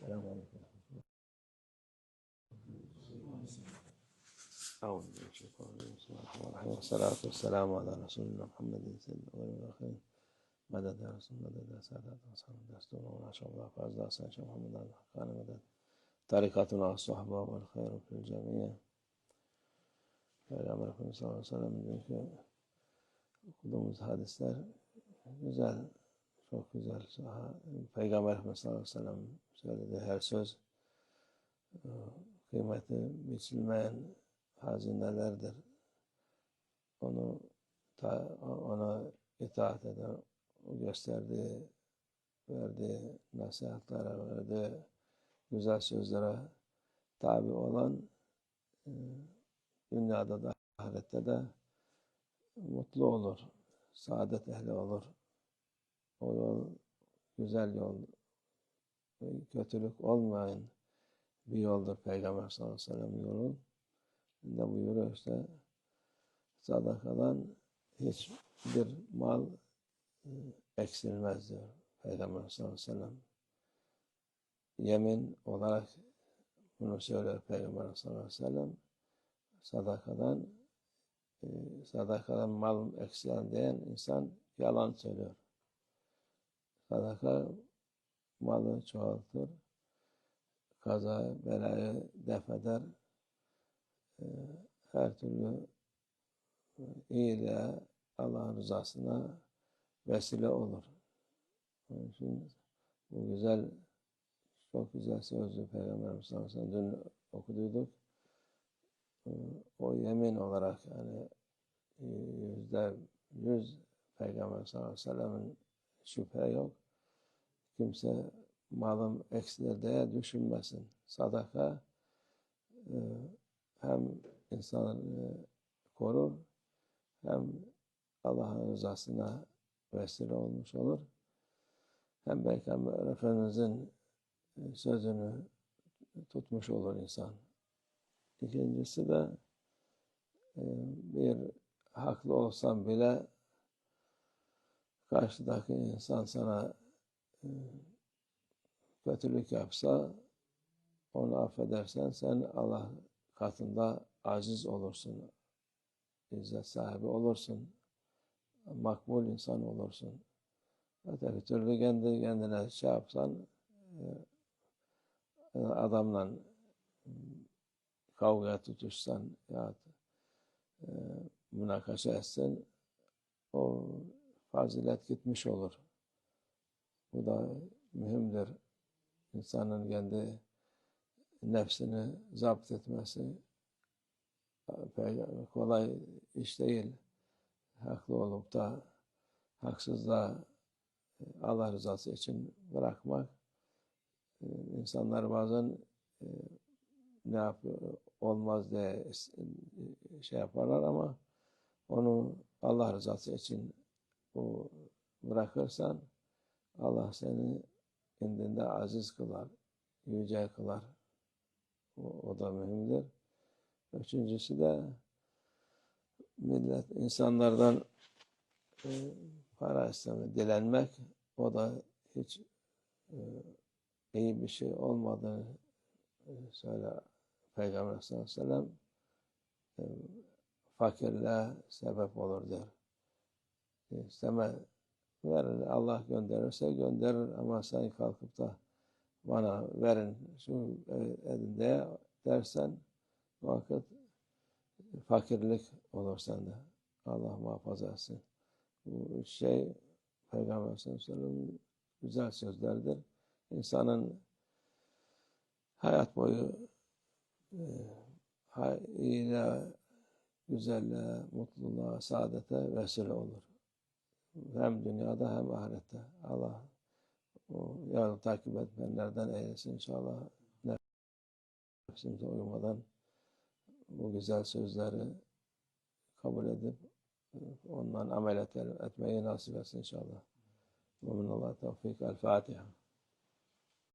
السلام عليكم. أعوذ بالله من الشيطان الرجيم. بسم الله الرحمن الرحيم والصلاة والسلام على رسولنا محمد سيد الأولين والآخرين. مدد يا رسول مدد يا سادات أصحاب الدستور وما شاء الله فأزدى سيد محمد كان مدد طريقتنا الصحبة والخير في الجميع. Peygamberimiz sallallahu aleyhi ve sellem diyor ki okuduğumuz hadisler güzel, çok güzel. Peygamberimiz sallallahu aleyhi ve sellem söylediği her söz kıymeti biçilmeyen hazinelerdir. Ona itaat eden, gösterdiği, verdiği nasihatlere, verdiği güzel sözlere tabi olan dünyada da ahirette de mutlu olur, saadet ehli olur. O yol güzel yol, kötülük olmayan bir yoldur Peygamber sallallahu aleyhi ve sellem yolu. Ne buyuruyor işte, sadakadan hiçbir mal eksilmez diyor Peygamber sallallahu aleyhi ve sellem. Yemin olarak bunu söylüyor Peygamber sallallahu aleyhi ve sellem. Sadakadan mal eksilen diyen insan yalan söylüyor. Sadaka malı çoğaltır, kaza belayı def eder, her türlü iyiliğe, Allah'ın rızasına vesile olur. Onun için bu güzel, çok güzel sözlü Peygamberimiz sallallahu aleyhi ve sellem dün okuduyduk. O yemin olarak yani %100 Peygamber sallallahu aleyhi ve sellem'in şüphe yok. Kimse malım eksilir diye düşünmesin. Sadaka hem insanı korur hem Allah'ın rızasına vesile olmuş olur. Hem Peygamber Efendimiz'in sözünü tutmuş olur insan. İkincisi de bir haklı olsan bile karşıdaki insan sana kötülük yapsa onu affedersen sen Allah katında aziz olursun, izzet sahibi olursun, makbul insan olursun. Öteki türlü kendi kendine şey yapsan, adamla kavgaya tutuşsan ya münakaşa etsen o fazilet gitmiş olur. Bu da mühimdir. İnsanın kendi nefsini zapt etmesi kolay iş değil. Haklı olup da haksızlığa Allah rızası için bırakmak. İnsanlar bazen ne yapıyor, olmaz diye şey yaparlar ama onu Allah rızası için bırakırsan Allah seni indinde aziz kılar, yüce kılar. O da mühimdir. Üçüncüsü de insanlardan para istemek, dilenmek, o da hiç iyi bir şey olmadığını söyle Peygamber sallallahu aleyhi ve sellem, fakirliğe sebep olur der. İsteme, verin, Allah gönderirse gönderir ama sen kalkıp da bana verin, şu edin diye dersen vakit fakirlik olur sende. Allah muhafaza etsin. Bu üç şey Peygamber sallallahu aleyhi ve sellem'in güzel sözlerdir. İnsanın hayat boyu iyiliğe, güzelliğe, mutluluğa, saadete vesile olur. Hem dünyada hem ahirette. Allah o yarın takip etmenlerden eylesin inşallah. Nefsimize uymadan bu güzel sözleri kabul edip ondan amel etmeyi nasip etsin inşallah. Ve minallah tevfik. El Fatiha.